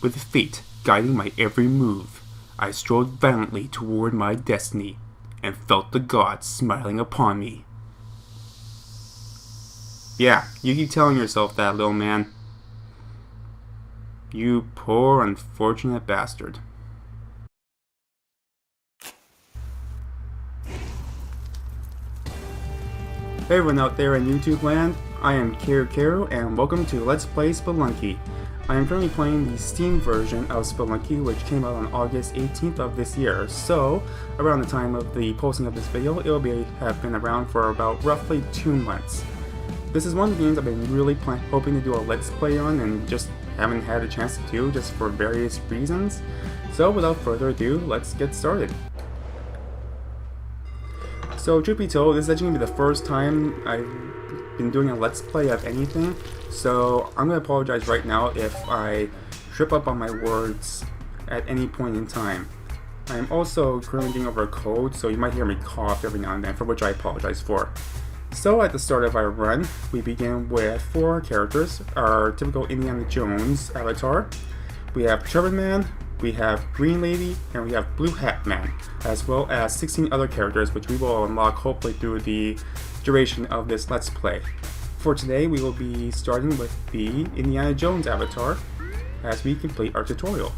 with fate guiding my every move, I strode violently toward my destiny, and felt the gods smiling upon me. Yeah, you keep telling yourself that, little man. You poor, unfortunate bastard. Hey everyone out there in YouTube land, I am Karu, and welcome to Let's Play Spelunky. I am currently playing the Steam version of Spelunky, which came out on August 18th of this year, so around the time of the posting of this video, it will have been around for about roughly 2 months. This is one of the games I've been really hoping to do a Let's Play on, and just haven't had a chance to do, just for various reasons. So without further ado, let's get started. So truth be told, this is actually going to be the first time I've been doing a Let's Play of anything, so I'm going to apologize right now if I trip up on my words at any point in time. I am also currently getting over a cold, so you might hear me cough every now and then, for which I apologize for. So at the start of our run, we begin with 4 characters, our typical Indiana Jones avatar. We have Trevor Man, we have Green Lady, and we have Blue Hat Man, as well as 16 other characters which we will unlock hopefully through the duration of this Let's Play. For today, we will be starting with the Indiana Jones avatar as we complete our tutorial.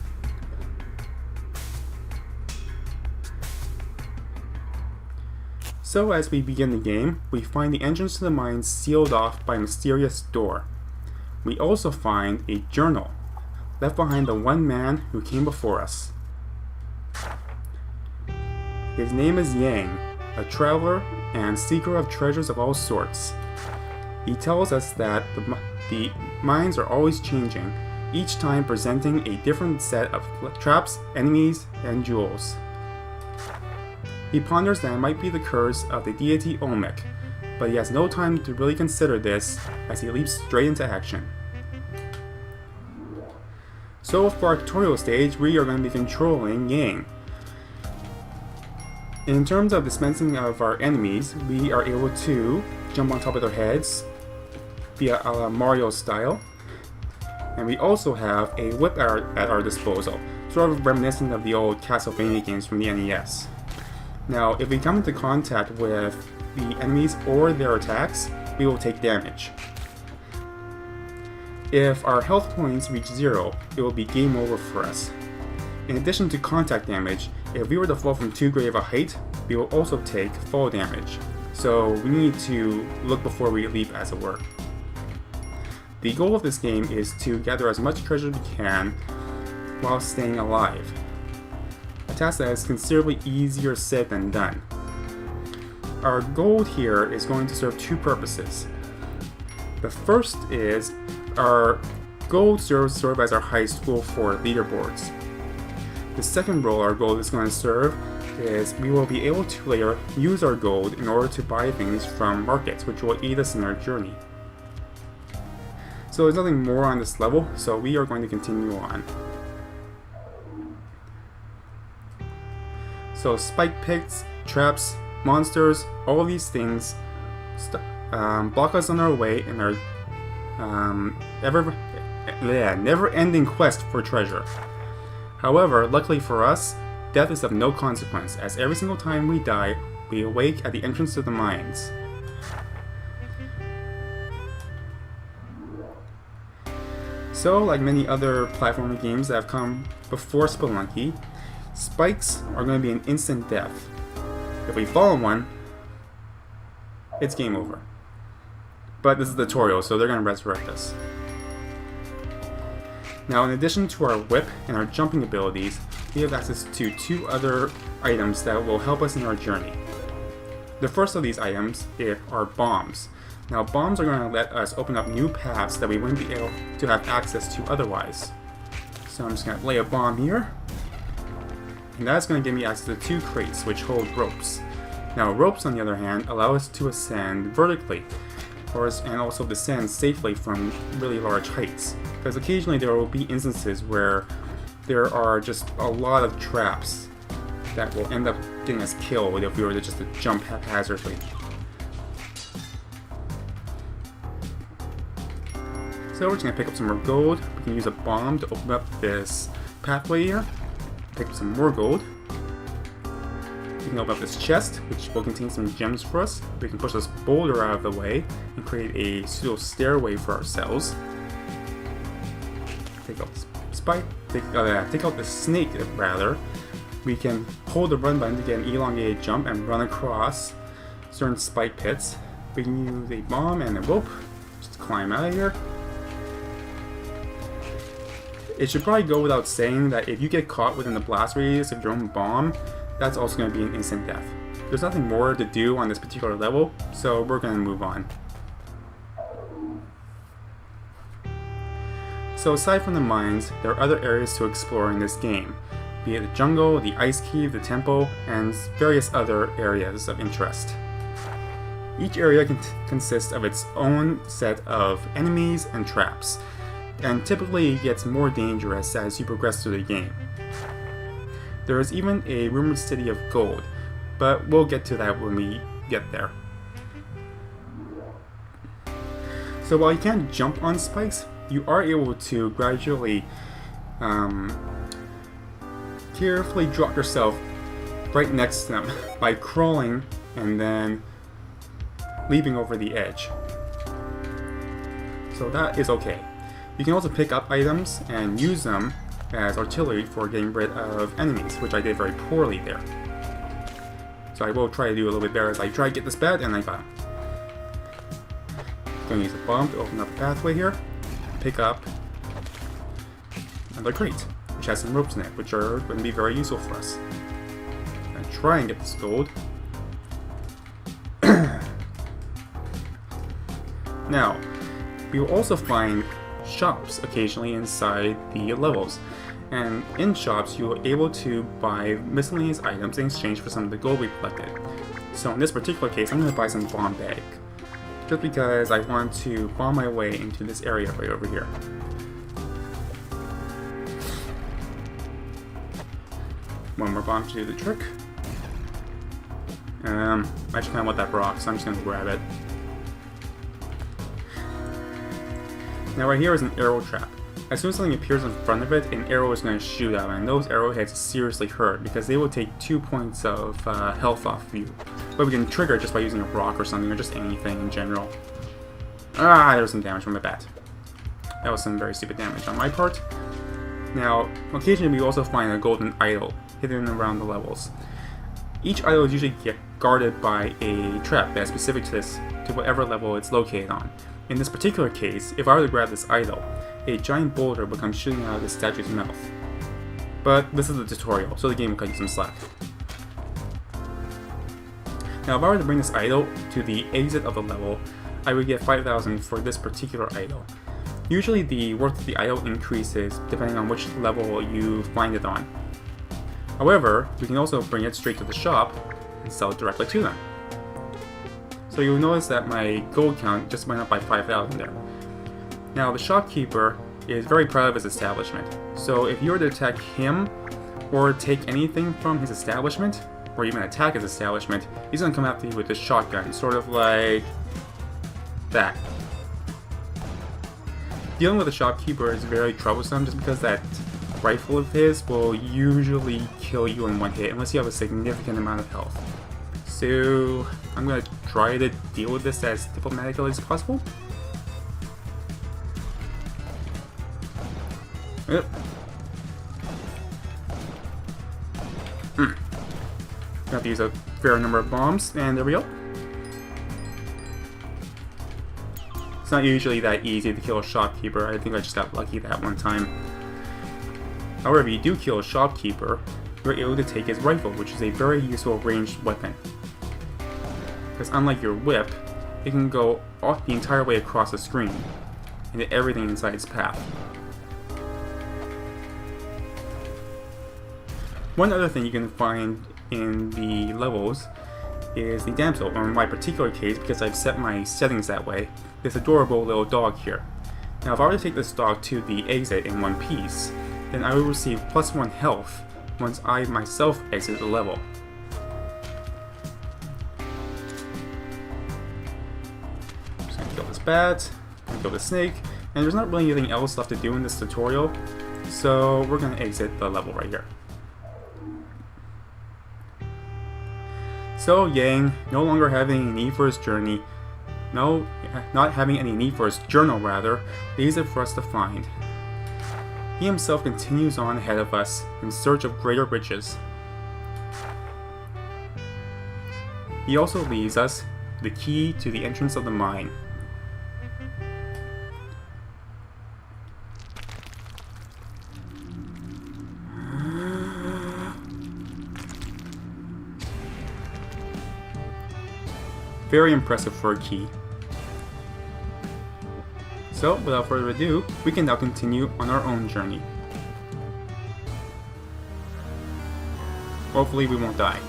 So as we begin the game, we find the entrance to the mines sealed off by a mysterious door. We also find a journal left behind the one man who came before us. His name is Yang, a traveler and seeker of treasures of all sorts. He tells us that the mines are always changing, each time presenting a different set of traps, enemies, and jewels. He ponders that it might be the curse of the deity Olmec, but he has no time to really consider this as he leaps straight into action. So for our tutorial stage, we are going to be controlling Yang. In terms of dispensing of our enemies, we are able to jump on top of their heads via Mario style, and we also have a whip at our disposal, sort of reminiscent of the old Castlevania games from the NES. Now, if we come into contact with the enemies or their attacks, we will take damage. If our health points reach 0, it will be game over for us. In addition to contact damage, if we were to fall from too great of a height, we will also take fall damage. So we need to look before we leap, as it were. The goal of this game is to gather as much treasure as we can while staying alive. A task that is considerably easier said than done. Our gold here is going to serve 2 purposes. The first is our gold serves sort of as our high school for leaderboards. The second role our gold is going to serve is we will be able to later use our gold in order to buy things from markets, which will aid us in our journey. So there's nothing more on this level, so we are going to continue on. So spike pits, traps, monsters, all of these things block us on our way in our never-ending quest for treasure. However, luckily for us, death is of no consequence, as every single time we die, we awake at the entrance to the mines. So, like many other platforming games that have come before Spelunky, spikes are going to be an instant death. If we fall on one, it's game over. But this is the tutorial, so they're going to resurrect us. Now, in addition to our whip and our jumping abilities, we have access to 2 other items that will help us in our journey. The first of these items are bombs. Now, bombs are going to let us open up new paths that we wouldn't be able to have access to otherwise. So I'm just going to lay a bomb here, and that's going to give me access to 2 crates which hold ropes. Now, ropes, on the other hand, allow us to ascend vertically, and also descend safely from really large heights. Because occasionally there will be instances where there are just a lot of traps that will end up getting us killed if we were to just jump haphazardly. So we're just gonna pick up some more gold. We can use a bomb to open up this pathway here. Pick up some more gold. We can open up this chest, which will contain some gems for us. We can push this boulder out of the way and create a pseudo stairway for ourselves. Take out this spike. Take out the snake, rather. We can hold the run button to get an elongated jump and run across certain spike pits. We can use a bomb and a rope just to climb out of here. It should probably go without saying that if you get caught within the blast radius of your own bomb, that's also going to be an instant death. There's nothing more to do on this particular level, so we're going to move on. So aside from the mines, there are other areas to explore in this game, be it the jungle, the ice cave, the temple, and various other areas of interest. Each area consists of its own set of enemies and traps, and typically gets more dangerous as you progress through the game. There is even a rumored city of gold, but we'll get to that when we get there. So while you can't jump on spikes, you are able to gradually carefully drop yourself right next to them by crawling and then leaping over the edge. So that is okay. You can also pick up items and use them as artillery for getting rid of enemies, which I did very poorly there. So I will try to do a little bit better as I try to get this bad, and I got him. Going to use a bomb to open up a pathway here. Pick up another crate, which has some ropes in it, which are going to be very useful for us. And try and get this gold. Now, we will also find shops occasionally inside the levels, and in shops you are able to buy miscellaneous items in exchange for some of the gold we collected. So in this particular case, I'm going to buy some bomb bag, just because I want to bomb my way into this area right over here. One more bomb to do the trick. I just kind of want that rock, so I'm just going to grab it. Now right here is an arrow trap. As soon as something appears in front of it, an arrow is going to shoot out, and those arrowheads seriously hurt because they will take 2 points of health off of you. But we can trigger it just by using a rock or something, or just anything in general. Ah, there was some damage from my bat. That was some very stupid damage on my part. Now, occasionally we also find a golden idol hidden around the levels. Each idol is usually guarded by a trap that's specific to whatever level it's located on. In this particular case, if I were to grab this idol, a giant boulder would come shooting out of the statue's mouth. But this is a tutorial, so the game will cut you some slack. Now if I were to bring this idol to the exit of the level, I would get 5,000 for this particular idol. Usually the worth of the idol increases depending on which level you find it on. However, we can also bring it straight to the shop and sell it directly to them. So you'll notice that my gold count just went up by 5,000 there. Now the shopkeeper is very proud of his establishment, so if you were to attack him or take anything from his establishment, or even attack his establishment, he's going to come after you with this shotgun, sort of like that. Dealing with a shopkeeper is very troublesome just because that rifle of his will usually kill you in one hit unless you have a significant amount of health. So I'm going to try to deal with this as diplomatically as possible. Yep. Have to use a fair number of bombs, and there we go. It's not usually that easy to kill a shopkeeper. I think I just got lucky that one time. However, if you do kill a shopkeeper, you're able to take his rifle, which is a very useful ranged weapon. Because unlike your whip, it can go off the entire way across the screen and hit everything inside its path. One other thing you can find in the levels is the damsel, or in my particular case, because I've set my settings that way, this adorable little dog here. Now if I were to take this dog to the exit in one piece, then I will receive +1 health once I myself exit the level. I'm just gonna kill this bat, kill the snake, And there's not really anything else left to do in this tutorial, so we're going to exit the level right here. So Yang, no longer having any need for his journey, not having any need for his journal rather, leaves it for us to find. He himself continues on ahead of us in search of greater riches. He also leaves us the key to the entrance of the mine. Very impressive for a key. So, without further ado, we can now continue on our own journey. Hopefully we won't die.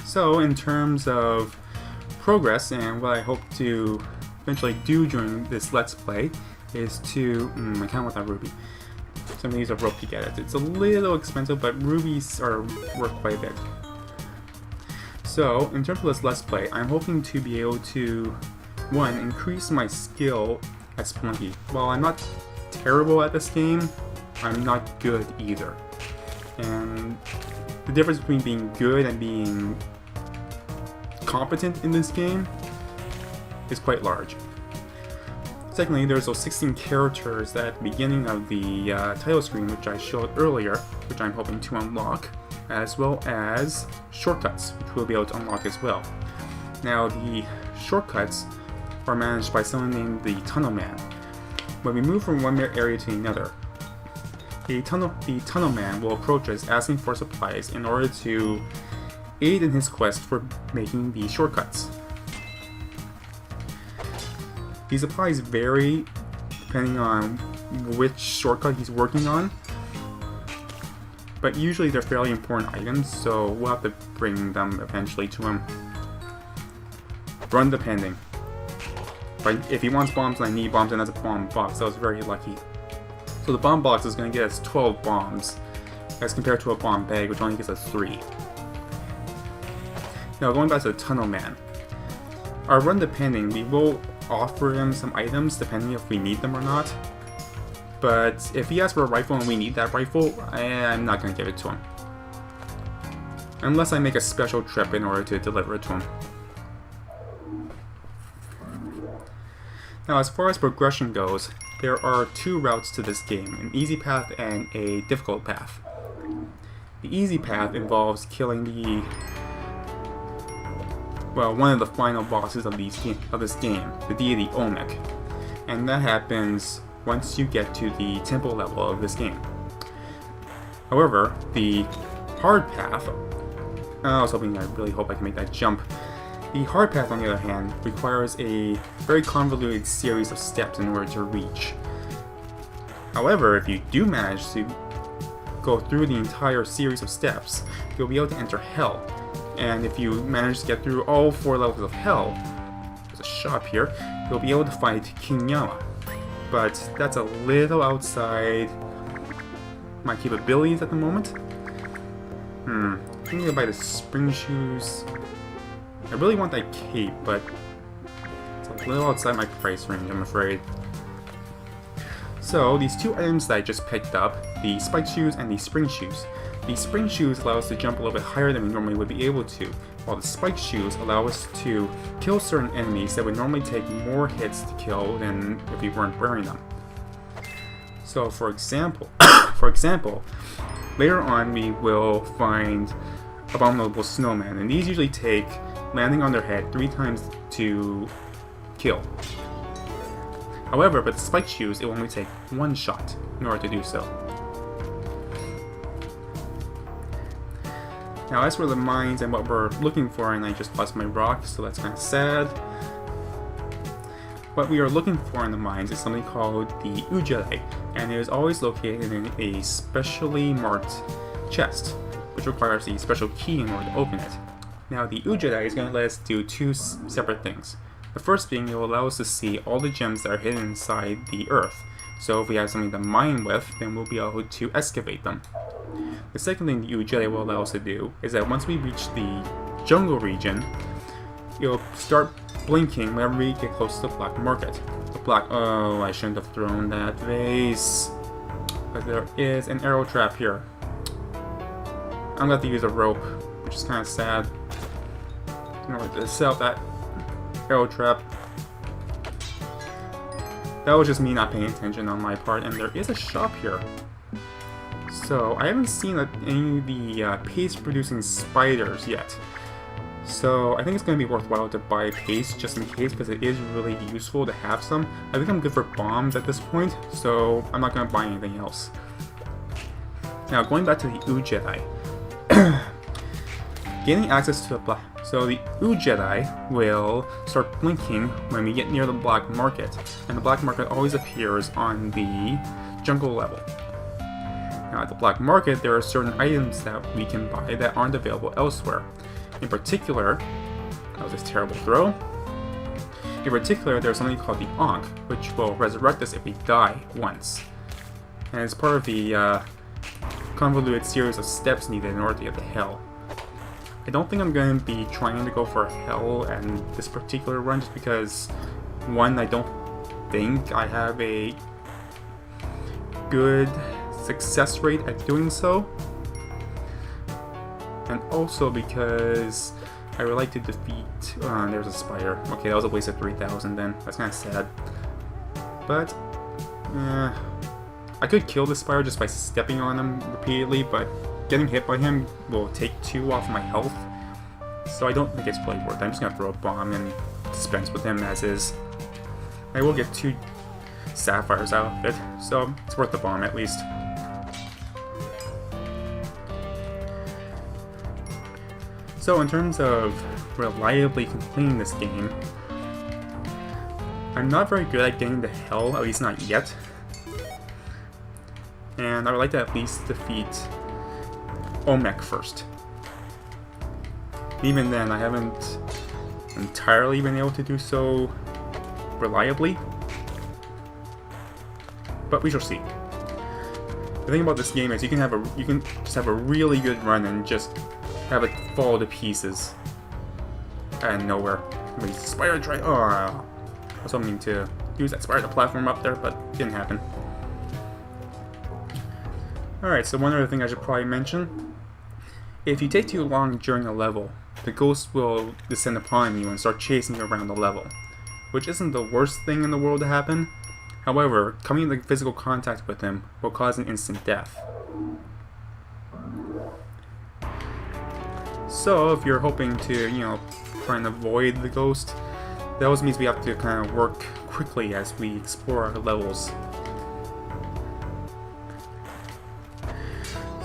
So, in terms of progress and what I hope to eventually do during this Let's Play is to... I kind of want that ruby. So I'm going to use a rope to get it. It's a little expensive, but rubies are worth quite a bit. So, in terms of this Let's Play, I'm hoping to be able to, 1, increase my skill at Spelunky. While I'm not terrible at this game, I'm not good either. And the difference between being good and being competent in this game is quite large. Secondly, there's those 16 characters at the beginning of the title screen, which I showed earlier, which I'm hoping to unlock, as well as shortcuts, which we'll be able to unlock as well. Now, the shortcuts are managed by someone named the Tunnel Man. When we move from one area to another, the Tunnel Man will approach us asking for supplies in order to aid in his quest for making the shortcuts. These supplies vary depending on which shortcut he's working on, but usually they're fairly important items, so we'll have to bring them eventually to him. Run depending. But if he wants bombs and I need bombs, and that's a bomb box, I was very lucky. So the bomb box is going to get us 12 bombs, as compared to a bomb bag, which only gives us 3. Now going back to the Tunnel Man. Our run depending, we will offer him some items depending if we need them or not. But if he asks for a rifle and we need that rifle, I'm not going to give it to him. Unless I make a special trip in order to deliver it to him. Now as far as progression goes, there are 2 routes to this game, an easy path and a difficult path. The easy path involves killing one of the final bosses of this game, the deity Olmec. And that happens once you get to the temple level of this game. However, the hard path, I really hope I can make that jump. The hard path, on the other hand, requires a very convoluted series of steps in order to reach. However, if you do manage to go through the entire series of steps, you'll be able to enter Hell. And if you manage to get through all 4 levels of Hell, there's a shop here, you'll be able to fight King Yama. But that's a little outside my capabilities at the moment. I'm thinking about the spring shoes. I really want that cape, but it's a little outside my price range, I'm afraid. So, these 2 items that I just picked up, the spike shoes and the spring shoes. The spring shoes allow us to jump a little bit higher than we normally would be able to, while the spike shoes allow us to kill certain enemies that would normally take more hits to kill than if we weren't wearing them. So, for example, later on we will find abominable snowmen, and these usually take landing on their head 3 times to kill. However, with the spike shoes, it will only take 1 shot in order to do so. Now, as for the mines and what we're looking for, and I just lost my rock, so that's kind of sad. What we are looking for in the mines is something called the Ujere, and it is always located in a specially marked chest, which requires a special key in order to open it. Now, the Ujere is going to let us do 2 separate things. The first being, it will allow us to see all the gems that are hidden inside the earth. So if we have something to mine with, then we'll be able to excavate them. The second thing the Ujere will allow us to do is that once we reach the jungle region, it'll start blinking whenever we get close to the black market. The black... Oh, I shouldn't have thrown that vase. But there is an arrow trap here. I'm going to have to use a rope, which is kind of sad, in order to set up that arrow trap. That was just me not paying attention on my part, and there is a shop here. So, I haven't seen any of the paste-producing spiders yet. So, I think it's going to be worthwhile to buy paste just in case, because it is really useful to have some. I think I'm good for bombs at this point, so I'm not going to buy anything else. Now, going back to the Ooh Jedi. Gaining access to the black... So the Ooh Jedi will start blinking when we get near the black market, and the black market always appears on the jungle level. Now at the black market, there are certain items that we can buy that aren't available elsewhere. In particular, that was a terrible throw. In particular, there's something called the Ankh, which will resurrect us if we die once. And it's part of the convoluted series of steps needed in order to get to Hell. I don't think I'm going to be trying to go for Hell and this particular run just because, one, I don't think I have a good success rate at doing so, and also because I would like to defeat... there's a spider. Okay, that was a waste of 3,000 then. That's kind of sad. But, I could kill the spider just by stepping on him repeatedly, but getting hit by him will take 2 off my health, so I don't think it's really worth it. I'm just going to throw a bomb and dispense with him as is. I will get 2 sapphires out of it, so it's worth the bomb at least. So in terms of reliably completing this game, I'm not very good at getting to Hell, at least not yet. And I would like to at least defeat Olmec first. Even then, I haven't entirely been able to do so reliably, but we shall see. The thing about this game is you can just have a really good run and just have it fall to pieces out of nowhere. Wait, spider try. Oh, I was hoping to use that spider to platform up there, but it didn't happen. Alright, so one other thing I should probably mention. If you take too long during a level, the ghost will descend upon you and start chasing you around the level, which isn't the worst thing in the world to happen. However, coming into physical contact with him will cause an instant death. So, if you're hoping to, try and avoid the ghost, that also means we have to kind of work quickly as we explore our levels.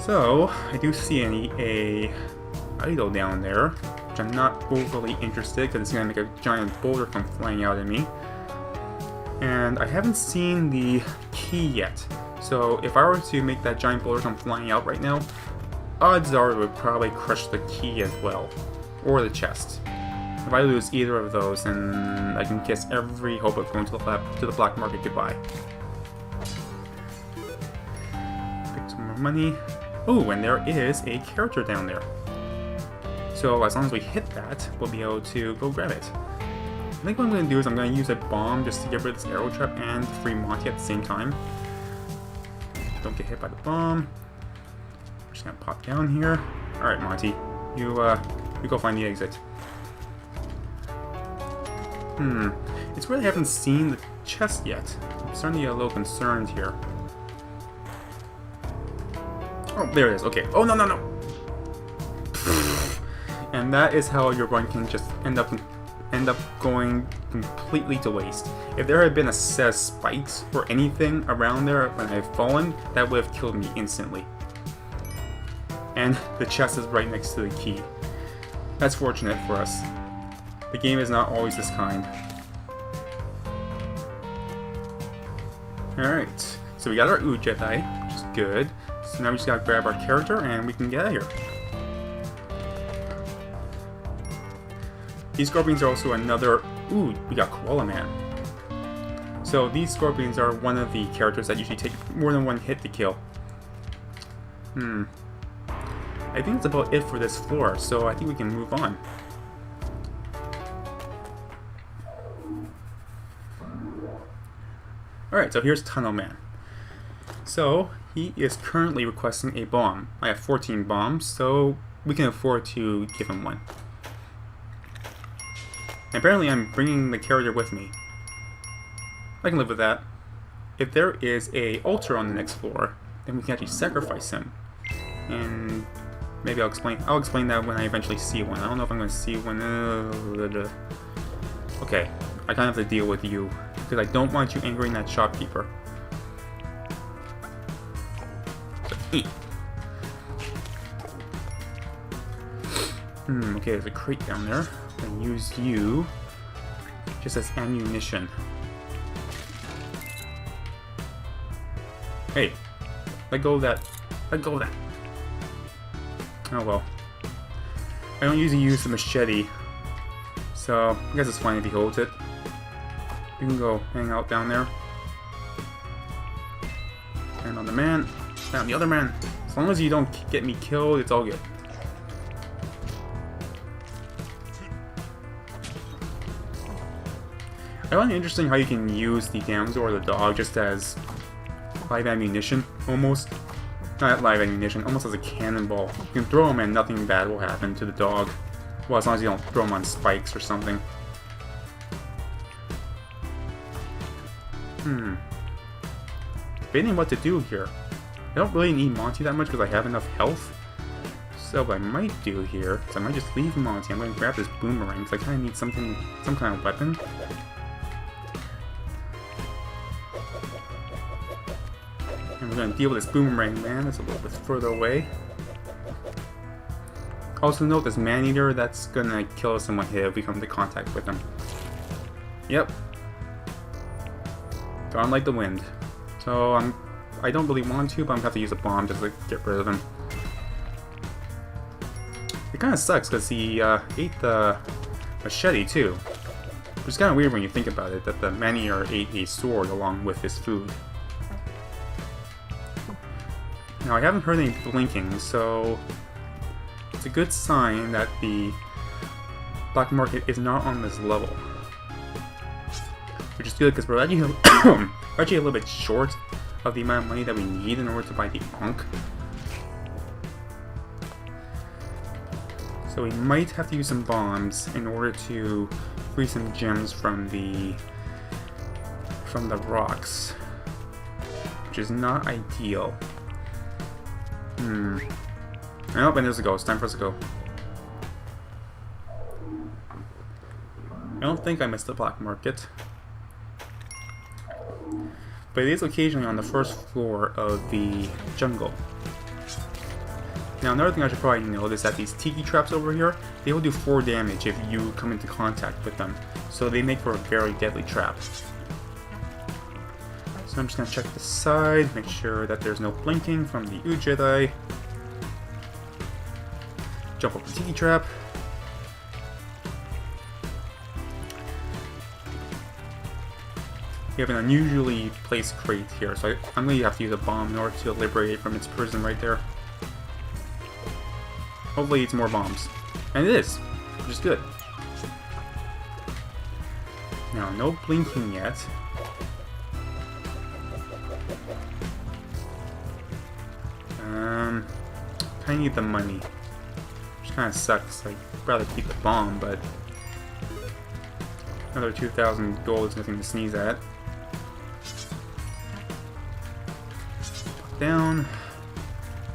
So, I do see a idol down there, which I'm not overly interested because it's going to make a giant boulder come flying out at me. And I haven't seen the key yet, so if I were to make that giant boulder come flying out right now, odds are it would probably crush the key as well, or the chest. If I lose either of those, then I can kiss every hope of going to the black market goodbye. Pick some more money. Oh, and there is a character down there. So as long as we hit that, we'll be able to go grab it. I think what I'm going to do is I'm going to use a bomb just to get rid of this arrow trap and free Monty at the same time. Don't get hit by the bomb. I'm just going to pop down here. Alright, Monty. You go find the exit. It's weird I haven't seen the chest yet. I'm starting to get a little concerned here. Oh, there it is. Okay. Oh, no, no, no! And that is how your run can just end up going completely to waste. If there had been a set of spikes or anything around there when I've fallen, that would have killed me instantly. And the chest is right next to the key. That's fortunate for us. The game is not always this kind. Alright, so we got our Ooh Jedi, which is good. So now we just gotta grab our character and we can get out of here. These scorpions are also another... Ooh, we got Koala Man. So these scorpions are one of the characters that usually take more than one hit to kill. I think that's about it for this floor, so I think we can move on. Alright, so here's Tunnel Man. So, he is currently requesting a bomb. I have 14 bombs, so we can afford to give him one. And apparently I'm bringing the character with me. I can live with that. If there is a altar on the next floor, then we can actually sacrifice him. And maybe I'll explain that when I eventually see one. I don't know if I'm going to see one. Okay, I kind of have to deal with you, because I don't want you angering that shopkeeper. Okay, there's a crate down there. I'm going to use you just as ammunition. Hey, let go of that. Let go of that. Oh well. I don't usually use the machete, so I guess it's fine if he holds it. You can go hang out down there. And on the man, and on the other man. As long as you don't get me killed, it's all good. I find it interesting how you can use the damsel or the dog just as live ammunition, almost. Not live ammunition, almost as a cannonball. You can throw them and nothing bad will happen to the dog. Well, as long as you don't throw them on spikes or something. Debating what to do here. I don't really need Monty that much because I have enough health. So what I might do here is I might just leave Monty. I'm going to grab this boomerang because I kind of need some kind of weapon. And we're going to deal with this boomerang man that's a little bit further away. Also note this man-eater, that's going to kill us in one hit if we come into contact with him. Yep. Gone like the wind. So I don't really want to, but I'm going to have to use a bomb just to get rid of him. It kind of sucks because he ate the machete too. Which is kind of weird when you think about it, that the man-eater ate a sword along with his food. Now, I haven't heard any blinking, so it's a good sign that the black market is not on this level. Which is good, because we're actually, a little bit short of the amount of money that we need in order to buy the Ankh. So we might have to use some bombs in order to free some gems from the rocks. Which is not ideal. Oh, and there's a ghost. Time for us to go. I don't think I missed the black market. But it is occasionally on the first floor of the jungle. Now, another thing I should probably note is that these tiki traps over here, they will do 4 damage if you come into contact with them. So they make for a very deadly trap. So I'm just going to check the side, make sure that there's no blinking from the Jedi. Jump up the tiki trap. We have an unusually placed crate here, so I'm going to have to use a bomb in order to liberate it from its prison right there. Hopefully it's more bombs. And it is, which is good. Now, no blinking yet. I need the money. Which kind of sucks. I'd rather keep the bomb, but another 2,000 gold is nothing to sneeze at. Down.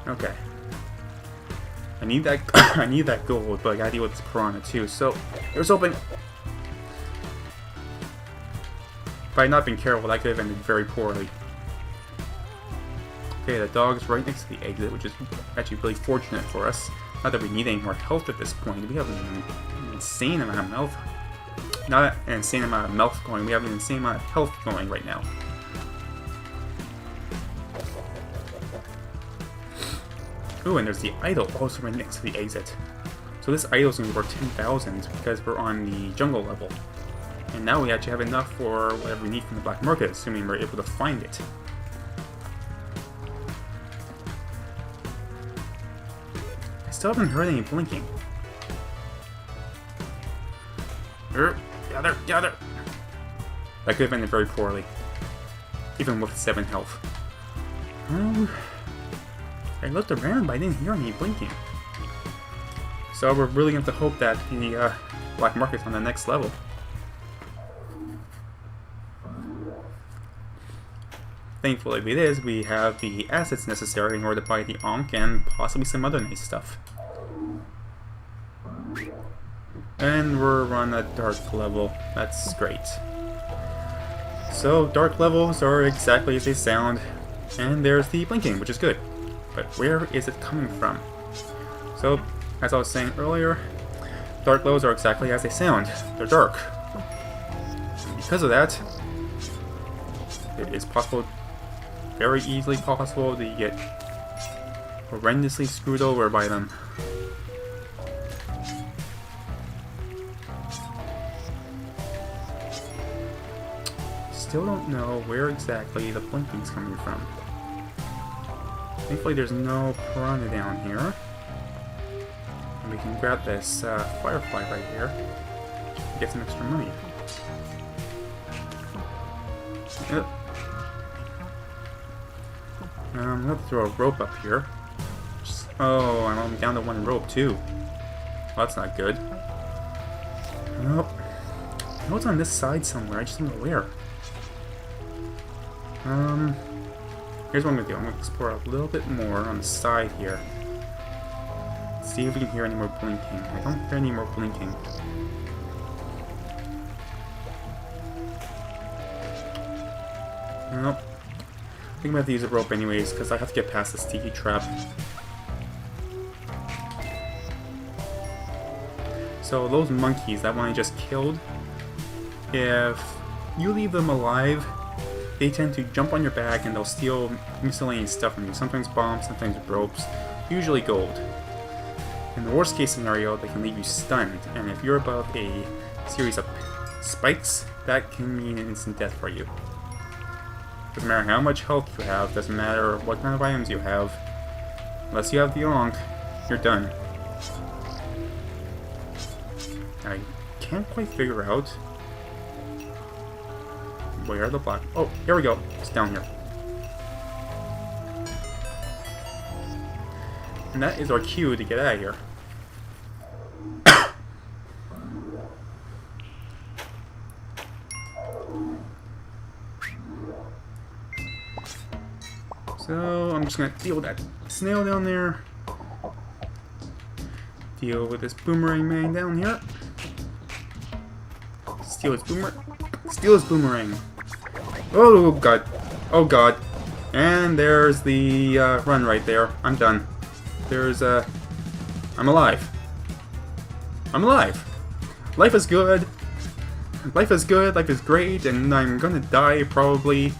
Okay. I need that. I need that gold, but I gotta deal with this piranha too. So here's hoping. If I had not been careful, that could have ended very poorly. Okay, the dog's right next to the exit, which is actually really fortunate for us. Not that we need any more health at this point. We have an insane amount of health. Not an insane amount of health going. We have an insane amount of health going right now. Ooh, and there's the idol also right next to the exit. So this idol's going to be worth 10,000 because we're on the jungle level. And now we actually have enough for whatever we need from the black market, assuming we're able to find it. I still haven't heard any blinking. Gather! That could have ended very poorly. even with 7 health. I looked around, but I didn't hear any blinking. So we're really going to hope that the black market's on the next level. Thankfully, if it is, we have the assets necessary in order to buy the Ankh and possibly some other nice stuff. And we're on a dark level. That's great. So, dark levels are exactly as they sound. And there's the blinking, which is good. But where is it coming from? So, as I was saying earlier, dark levels are exactly as they sound. They're dark. And because of that, it is possible, very easily possible, to get horrendously screwed over by them. Still don't know where exactly the blinking's coming from. Thankfully there's no piranha down here. And we can grab this firefly right here and get some extra money. Yep. I'm gonna throw a rope up here. Oh, I'm down to 1 rope too. Well, that's not good. Nope. I know it's on this side somewhere, I just don't know where. Here's what I'm gonna do. I'm gonna explore a little bit more on the side here. See if we can hear any more blinking. I don't hear any more blinking. Nope. I think I'm gonna have to use a rope anyways, because I have to get past this tiki trap. So those monkeys, that one I just killed, if you leave them alive, they tend to jump on your back and they'll steal miscellaneous stuff from you. Sometimes bombs, sometimes ropes, usually gold. In the worst case scenario, they can leave you stunned, and if you're above a series of spikes, that can mean an instant death for you. Doesn't matter how much health you have, doesn't matter what kind of items you have, unless you have the Ankh, you're done. I can't quite figure out where the black... Oh, here we go. It's down here. And that is our cue to get out of here. So, I'm just gonna deal with that snail down there. Deal with this boomerang man down here. Steal his boomerang. Oh god. Oh god. And there's the run right there. I'm done. There's I'm alive. I'm alive. Life is good. Life is good. Life is great. And I'm gonna die probably.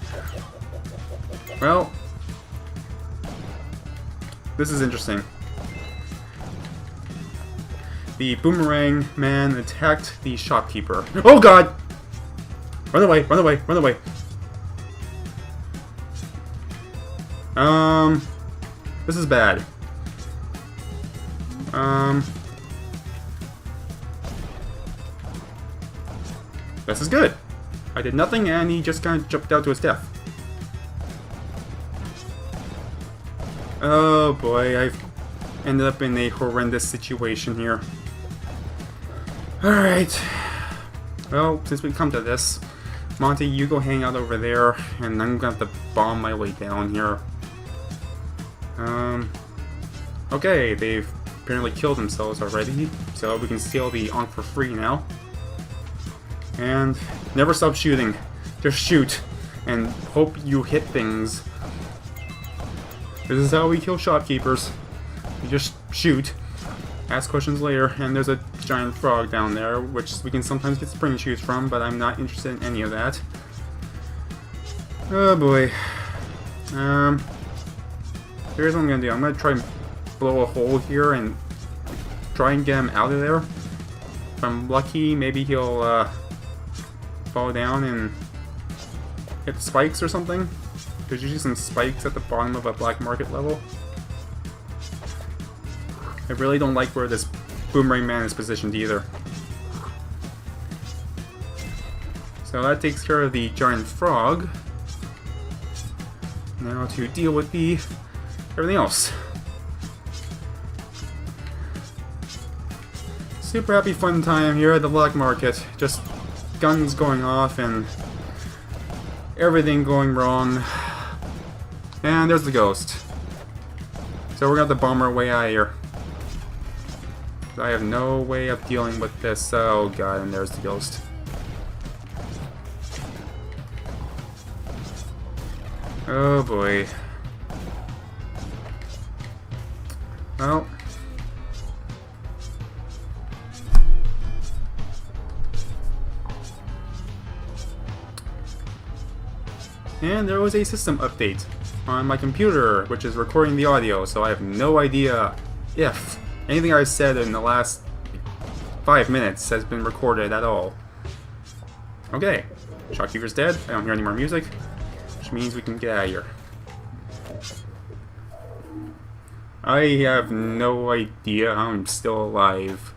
Well, this is interesting. The boomerang man attacked the shopkeeper. Oh god! Run away, run away, run away. This is bad. This is good. I did nothing and he just kind of jumped out to his death. Oh boy, I've ended up in a horrendous situation here. Alright. Well, since we come to this, Monty, you go hang out over there, and I'm gonna have to bomb my way down here. Okay, they've apparently killed themselves already, so we can steal the Ankh for free now. And never stop shooting. Just shoot, and hope you hit things. This is how we kill shopkeepers. You just shoot, ask questions later, and there's a giant frog down there, which we can sometimes get spring shoes from, but I'm not interested in any of that. Oh boy. Here's what I'm gonna do. I'm gonna try and blow a hole here and try and get him out of there. If I'm lucky, maybe he'll fall down and hit spikes or something. There's usually some spikes at the bottom of a black market level. I really don't like where this boomerang man is positioned either. So that takes care of the giant frog. Now to deal with the everything else. Super happy fun time here at the black market. Just guns going off and everything going wrong. And there's the ghost. So we're gonna have to bomb our way out of here. I have no way of dealing with this. Oh god, and there's the ghost. Oh boy. Well. And there was a system update on my computer, which is recording the audio, so I have no idea if anything I've said in the last 5 minutes has been recorded at all. Okay, Shopkeeper's dead, I don't hear any more music, which means we can get out of here. I have no idea how I'm still alive.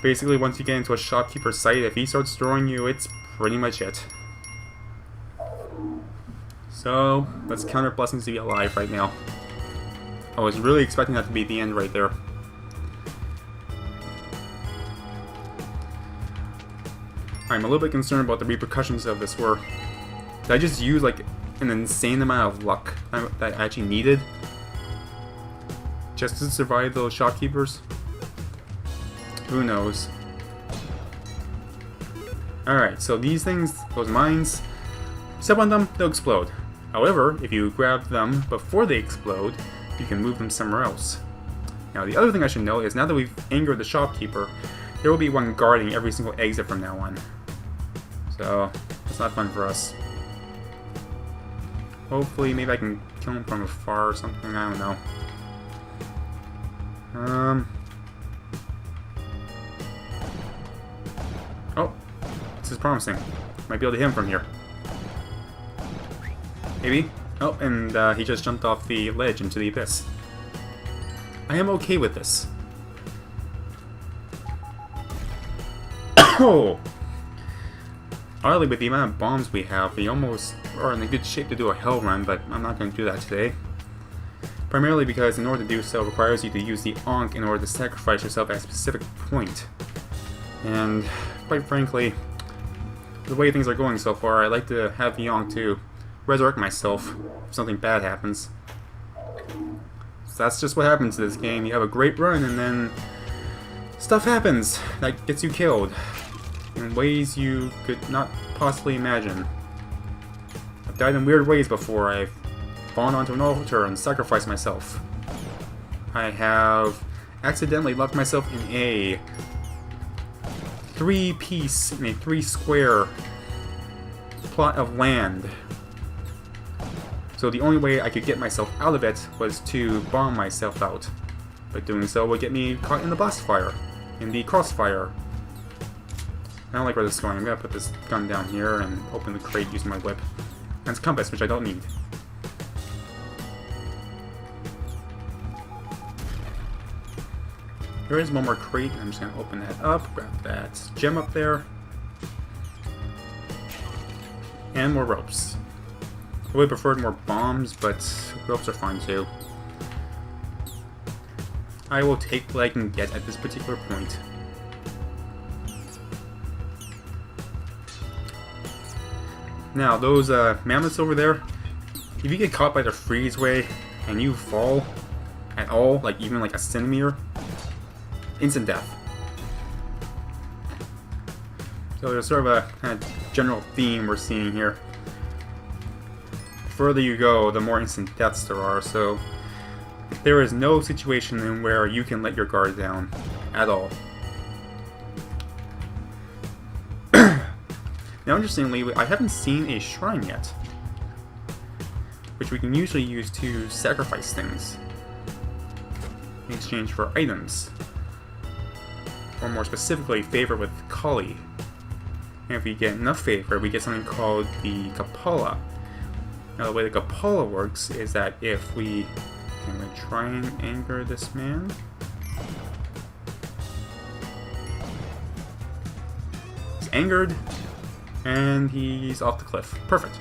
Basically, once you get into a shopkeeper's site, if he starts throwing you, it's pretty much it. So, let's count our blessings to be alive right now. I was really expecting that to be the end right there. I'm a little bit concerned about the repercussions of this war. Did I just use like an insane amount of luck that I actually needed just to survive those shopkeepers? Who knows? Alright, so these things, those mines, step on them, they'll explode. However, if you grab them before they explode, you can move them somewhere else. Now, the other thing I should note is now that we've angered the shopkeeper, there will be one guarding every single exit from now on. So, it's not fun for us. Hopefully, maybe I can kill him from afar or something, I don't know. Oh, this is promising. Might be able to hit him from here. Maybe? Oh, and he just jumped off the ledge into the abyss. I am okay with this. Oh! Oddly, with the amount of bombs we have, we almost are in a good shape to do a hell run, but I'm not going to do that today. Primarily because in order to do so, it requires you to use the Ankh in order to sacrifice yourself at a specific point. And, quite frankly, the way things are going so far, I'd like to have the Ankh to resurrect myself if something bad happens. So that's just what happens in this game. You have a great run and then stuff happens that gets you killed in ways you could not possibly imagine. I've died in weird ways before. I've fallen onto an altar and sacrificed myself. I have accidentally left myself in a 3-square plot of land. So the only way I could get myself out of it was to bomb myself out. But doing so would get me caught in the blast fire, in the crossfire. I don't like where this is going. I'm going to put this gun down here and open the crate using my whip. And it's compass, which I don't need. There is one more crate. I'm just going to open that up, grab that gem up there. And more ropes. I would have preferred more bombs, but ropes are fine too. I will take what I can get at this particular point. Now, those mammoths over there, if you get caught by the freeze wave and you fall at all, like even like a centimeter, instant death. So there's sort of a kind of general theme we're seeing here. The further you go, the more instant deaths there are, so there is no situation in where you can let your guard down at all. Now, interestingly, I haven't seen a shrine yet, which we can usually use to sacrifice things in exchange for items, or more specifically, favor with Kali. And if we get enough favor, we get something called the Kapala. Now, the way the Kapala works is that if we can we try and anger this man. He's angered, and he's off the cliff. Perfect.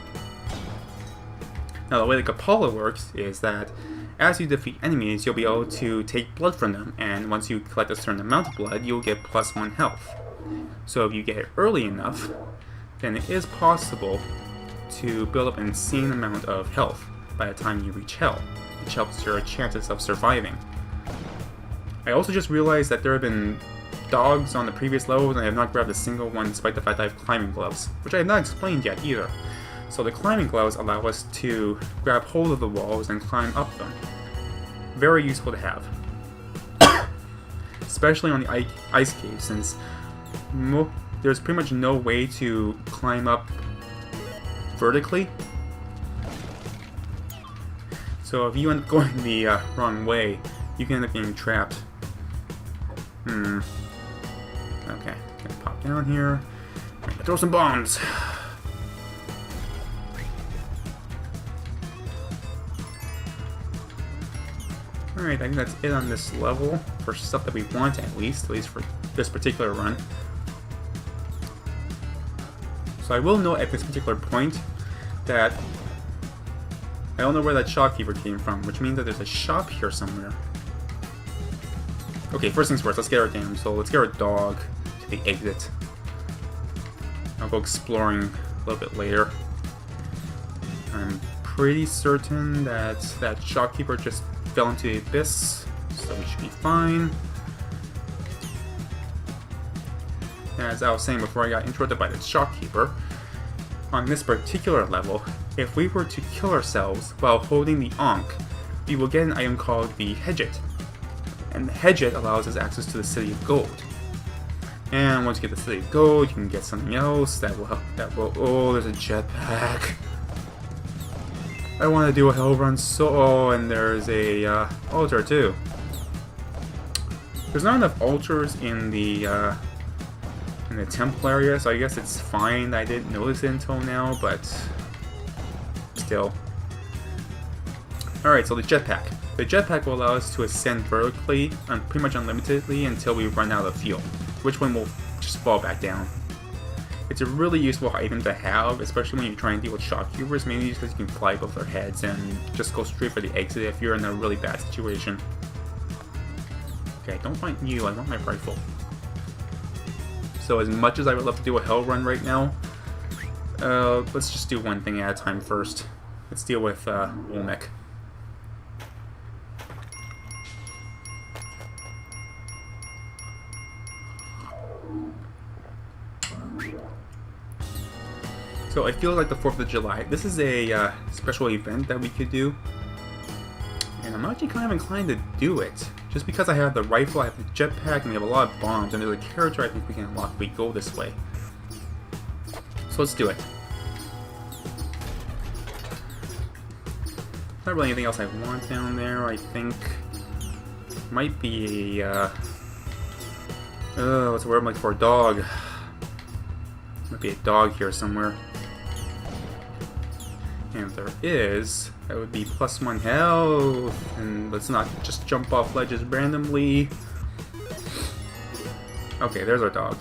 Now, the way the Cupola works is that as you defeat enemies, you'll be able to take blood from them, and once you collect a certain amount of blood, you'll get +1 health. So if you get it early enough, then it is possible to build up an insane amount of health by the time you reach Hell, which helps your chances of surviving. I also just realized that there have been dogs on the previous levels, and I have not grabbed a single one despite the fact that I have climbing gloves, which I have not explained yet either. So the climbing gloves allow us to grab hold of the walls and climb up them. Very useful to have. Especially on the ice cave, since there's pretty much no way to climb up vertically. So if you end up going the wrong way, you can end up getting trapped. Okay, gonna pop down here. Throw some bombs. Alright, I think that's it on this level, for stuff that we want at least for this particular run. So I will note at this particular point that I don't know where that shopkeeper came from, which means that there's a shop here somewhere. Okay, first things first, let's get our damsel, let's get our dog to the exit. I'll go exploring a little bit later. I'm pretty certain that that shopkeeper just fell into the abyss, so we should be fine. As I was saying before I got interrupted by the shopkeeper, on this particular level, if we were to kill ourselves while holding the Ankh, we will get an item called the Hedget. And the Hedget allows us access to the City of Gold. And once you get the City of Gold, you can get something else that will help. Oh, there's a jetpack. I want to do a hell run and there's a altar too. There's not enough altars in the temple area, so I guess it's fine that I didn't notice it until now, but still. Alright, so the jetpack. The jetpack will allow us to ascend vertically, pretty much unlimitedly, until we run out of fuel, which one will just fall back down. It's a really useful item to have, especially when you're trying to deal with shopkeepers, mainly just because you can fly above their heads and just go straight for the exit if you're in a really bad situation. Okay, don't find you, I want my rifle. So as much as I would love to do a hell run right now, let's just do one thing at a time first. Let's deal with Olmec. So I feel like the 4th of July. This is a special event that we could do. And I'm actually kind of inclined to do it. Just because I have the rifle, I have the jetpack, and we have a lot of bombs, and there's a character I think we can unlock if we go this way. So let's do it. Not really anything else I want down there, I think. Might be a, what's the word I'm looking for? A dog. Might be a dog here somewhere. And if there is, that would be +1 health. And let's not just jump off ledges randomly. Okay, there's our dog.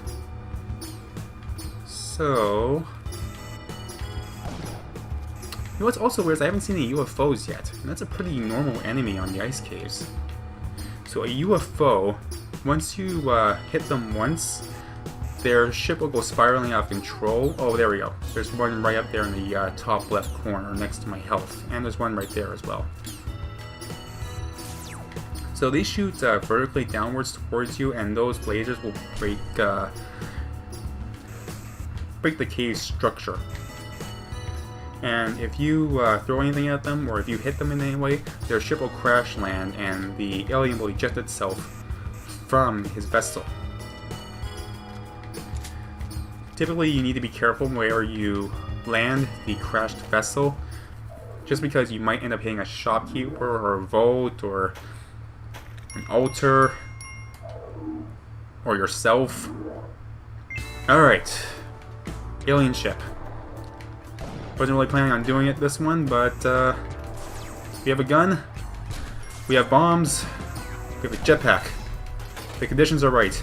So, you know what's also weird is I haven't seen any UFOs yet. And that's a pretty normal enemy on the ice caves. So a UFO, once you hit them once, their ship will go spiraling out of control. Oh, there we go. There's one right up there in the top left corner next to my health. And there's one right there as well. So they shoot vertically downwards towards you, and those lasers will break the cave structure. And if you throw anything at them, or if you hit them in any way, their ship will crash land, and the alien will eject itself from his vessel. Typically, you need to be careful where you land the crashed vessel, just because you might end up hitting a shopkeeper, or a vault, or an altar, or yourself. Alright. Alien ship. Wasn't really planning on doing it this one, but we have a gun, we have bombs, we have a jetpack. The conditions are right.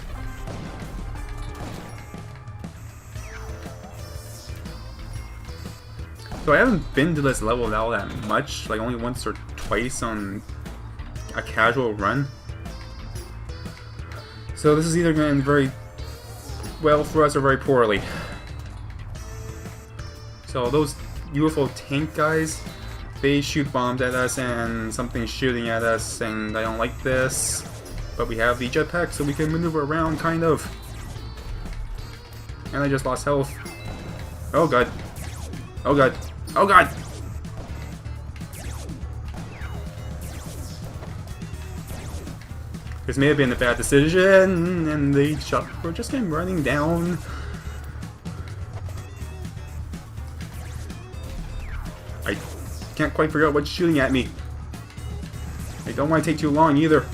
So I haven't been to this level all that much, like only once or twice on a casual run. So this is either going to end very well for us or very poorly. So those UFO tank guys, they shoot bombs at us and something's shooting at us, and I don't like this. But we have the jetpack so we can maneuver around, kind of. And I just lost health. Oh god. Oh god. Oh god! This may have been a bad decision, and the shot just came running down. I can't quite figure out what's shooting at me. I don't want to take too long either.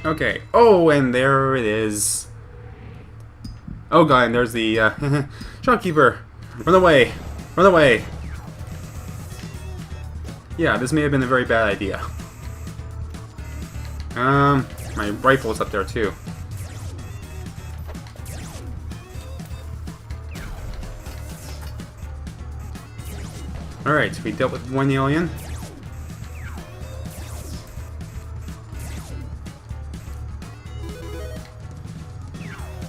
Okay. Oh, and there it is. Oh god, and there's the shopkeeper. Run away! Run away! Yeah, this may have been a very bad idea. My rifle's up there too. Alright, we dealt with one alien.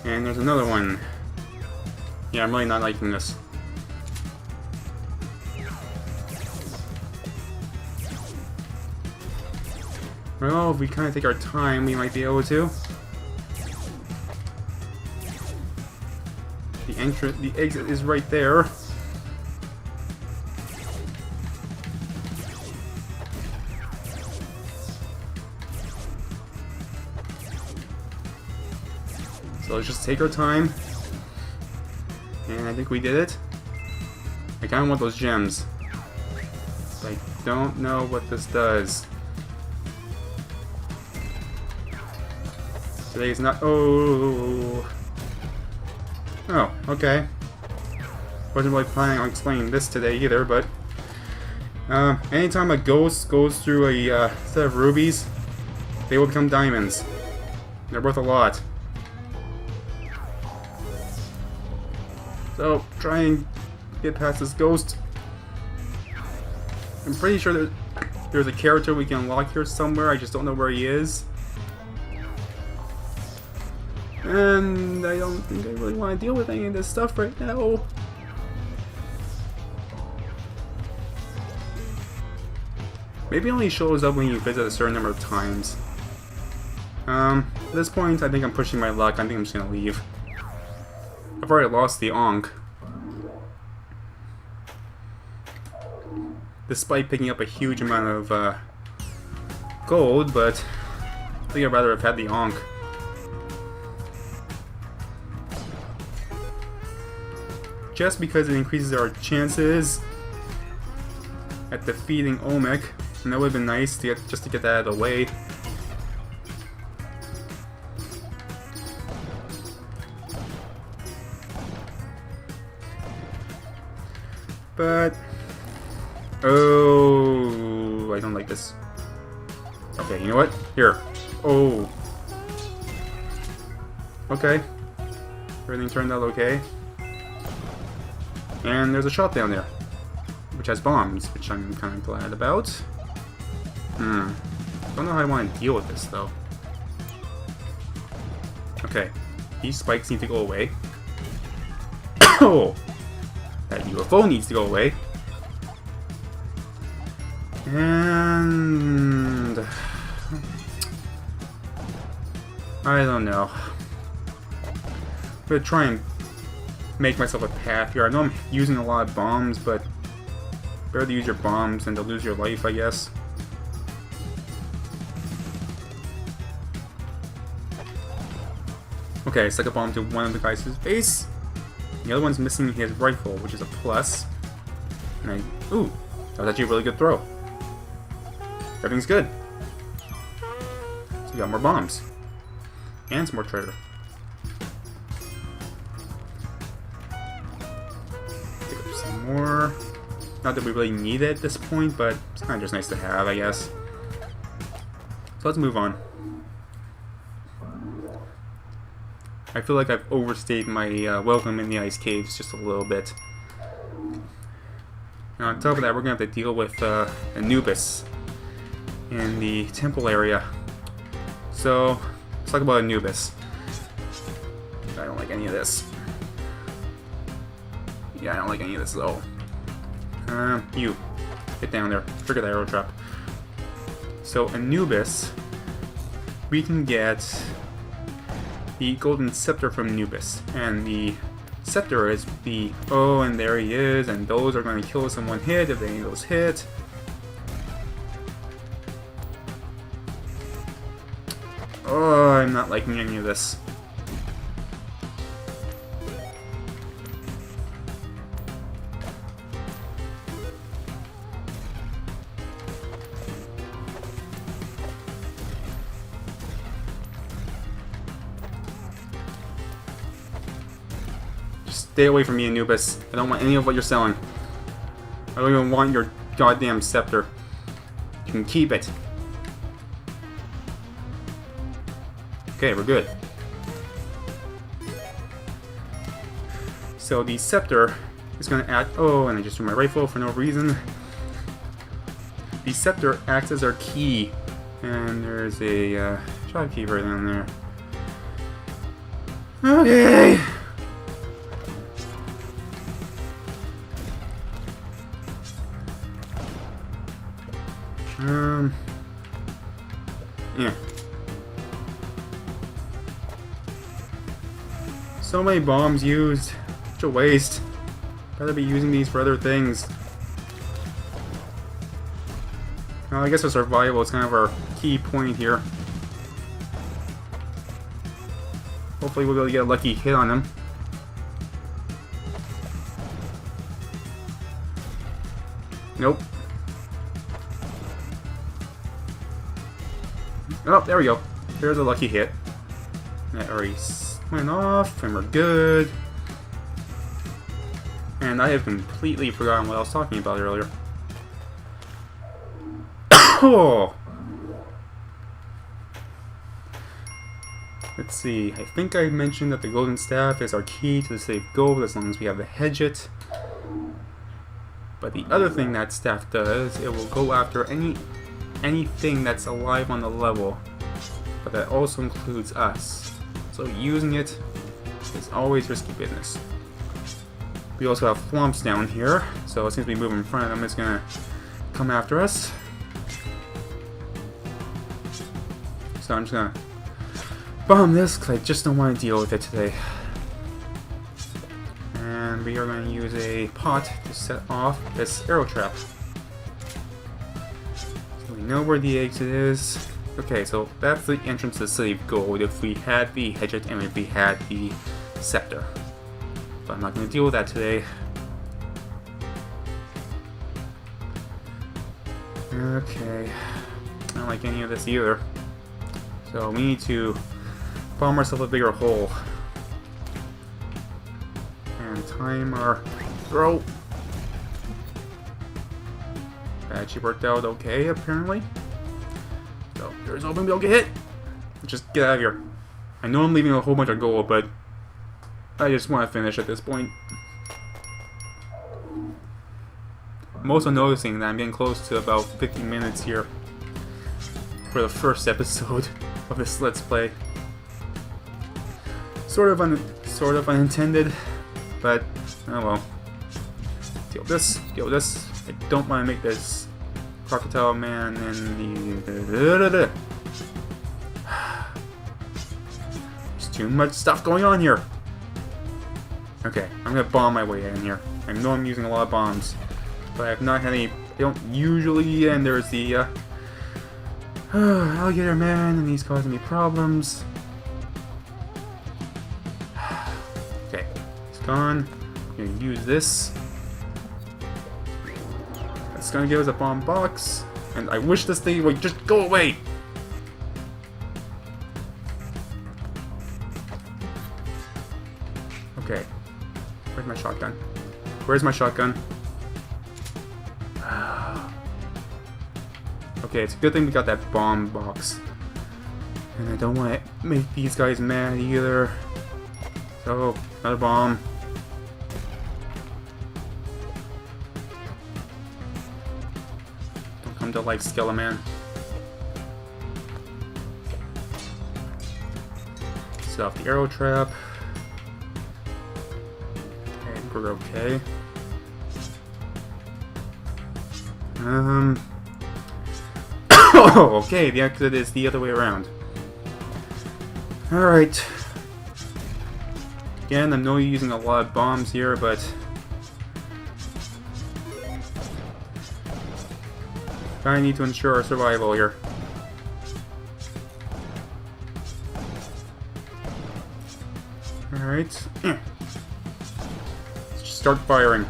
And there's another one. Yeah, I'm really not liking this. Well, if we kind of take our time, we might be able to. The exit is right there. So let's just take our time. And I think we did it. I kind of want those gems. But I don't know what this does. Today's not. Oh. Oh, okay. Wasn't really planning on explaining this today either, but. Anytime a ghost goes through a set of rubies, they will become diamonds. They're worth a lot. So, try and get past this ghost. I'm pretty sure there's a character we can unlock here somewhere, I just don't know where he is. And I don't think I really want to deal with any of this stuff right now. Maybe it only shows up when you visit a certain number of times. At this point, I think I'm pushing my luck. I think I'm just gonna leave. I've already lost the Ankh. Despite picking up a huge amount of gold, but I think I'd rather have had the Ankh. Just because it increases our chances at defeating Olmec, and that would have been nice to just to get that out of the way. But oh, I don't like this. Okay, you know what? Here. Oh. Okay. Everything turned out okay. And there's a shop down there, which has bombs, which I'm kind of glad about. Don't know how I want to deal with this, though. Okay. These spikes need to go away. Oh! That UFO needs to go away. And I don't know. I'm gonna try and make myself a path here. I know I'm using a lot of bombs, but better to use your bombs than to lose your life, I guess. Okay, I stuck a bomb to one of the guys' face. The other one's missing his rifle, which is a plus. And ooh, that was actually a really good throw. Everything's good. So we got more bombs. And some more treasure. Pick up some more. Not that we really need it at this point, but it's kind of just nice to have, I guess. So let's move on. I feel like I've overstayed my welcome in the ice caves just a little bit. And on top of that, we're going to have to deal with Anubis in the temple area. So, let's talk about Anubis. I don't like any of this. Yeah, I don't like any of this at all. You. Get down there. Forget the arrow trap. So, Anubis, we can get the golden scepter from Anubis. And the scepter is the... Oh, and there he is. And those are going to kill us in one hit if any of those hit. Oh, I'm not liking any of this. Stay away from me, Anubis. I don't want any of what you're selling. I don't even want your goddamn scepter. You can keep it. Okay, we're good. So the scepter is going to act... Oh, and I just threw my rifle for no reason. The scepter acts as our key. And there's a shopkeep right down there. Okay! Yeah. So many bombs used. Such a waste. Better be using these for other things. Well, I guess our survival is kind of our key point here. Hopefully we'll be able to get a lucky hit on him. Nope. Oh, there we go. There's a lucky hit. That already went off, and we're good. And I have completely forgotten what I was talking about earlier. Oh! Let's see. I think I mentioned that the golden staff is our key to the city of gold as long as we have the hedge it. But the other thing that staff does, it will go after anything that's alive on the level, but that also includes us. So using it is always risky business. We also have flumps down here, so as soon as we move in front of them, it's gonna come after us. So I'm just gonna bomb this because I just don't want to deal with it today. And we are going to use a pot to set off this arrow trap. So we know where the exit is. Okay, so that's the entrance to the City of Gold if we had the Hedget and if we had the Scepter. But I'm not going to deal with that today. Okay, I don't like any of this either. So we need to bomb ourselves a bigger hole. And time our throw. That actually worked out okay, apparently. So there's hoping we'll get hit. Just get out of here. I know I'm leaving a whole bunch of gold, but I just want to finish at this point. I'm also noticing that I'm getting close to about 50 minutes here for the first episode of this Let's Play. Sort of unintended, but oh well. Deal with this, deal with this. I don't want to make this Crocodile Man in the... There's too much stuff going on here. Okay, I'm gonna bomb my way in here. I know I'm using a lot of bombs, but I have not had any... I don't usually, and there's the Alligator Man, and he's causing me problems. Okay, it's gone. I'm gonna use this. It's gonna give us a bomb box, and I wish this thing would just go away. Okay, where's my shotgun? Where's my shotgun? Okay, it's a good thing we got that bomb box. And I don't want to make these guys mad either. So, another bomb. Don't come to life, Skeleman. Set off the arrow trap. And we're okay. Okay, the exit is the other way around. Alright. Again, I know you're using a lot of bombs here, but I need to ensure our survival here. Alright. Let's just start firing.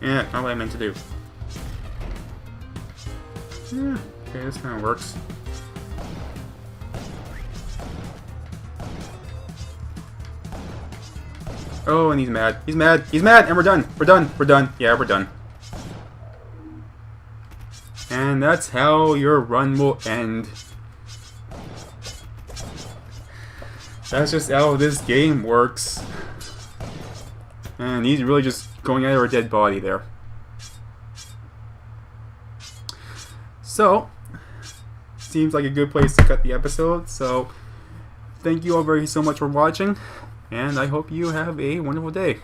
Yeah, not what I meant to do. Yeah, okay, this kind of works. Oh, and he's mad. He's mad. He's mad, and we're done. We're done. We're done. Yeah, we're done. And that's how your run will end. That's just how this game works. And he's really just going out of a dead body there. So, seems like a good place to cut the episode. So, thank you all very so much for watching. And I hope you have a wonderful day.